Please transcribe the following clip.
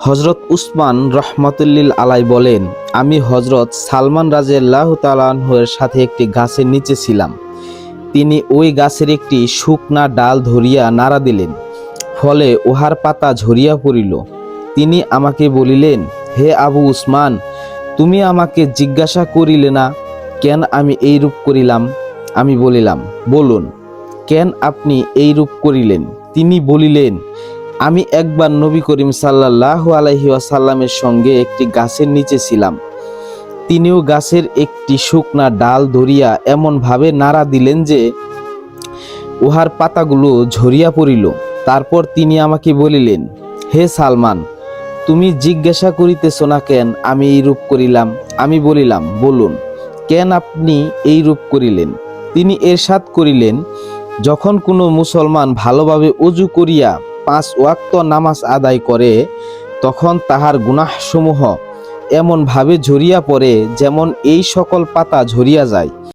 হযরত উসমান রহমাতুল্লিল আলাই বলেন, আমি হযরত সালমান রাদিয়াল্লাহু তাআলা আনহু-এর সাথে একটি গাছের নিচে ছিলাম। তিনি ওই গাছের একটি শুকনা ডাল ধরিয়া নাড়া দিলেন, ফলে উহার পাতা ঝরিয়া পড়িল। তিনি আমাকে বলিলেন, হে আবু উসমান, তুমি আমাকে জিজ্ঞাসা করিলে না, কেন আমি এইরূপ করিলাম? আমি বলিলাম, বলুন, কেন আপনি এইরূপ করিলেন? তিনি বলিলেন, আমি একবার নবী করিম সাল্লাল্লাহু আলাইহি ওয়াসাল্লামের সঙ্গে একটি গাছের নিচে ছিলাম। তিনিও গাছের একটি শুকনা ডাল ধরিয়া এমনভাবে নাড়া দিলেন যে উহার পাতাগুলো ঝরিয়া পড়িল। তারপর তিনি আমাকে বলিলেন, হে সালমান, তুমি জিজ্ঞাসা করিতেছ না কেন আমি এইরূপ করিলাম? আমি বলিলাম, বলুন, কেন আপনি এইরূপ করিলেন? তিনি এরশাদ করিলেন, যখন কোনো মুসলমান ভালোভাবে ওযু করিয়া 5 ওয়াক্ত নামাজ আদায় করে, তখন তাহার গুনাহসমূহ এমনভাবে ঝরিয়া পড়ে যেমন এই সকল পাতা ঝরিয়া যায়।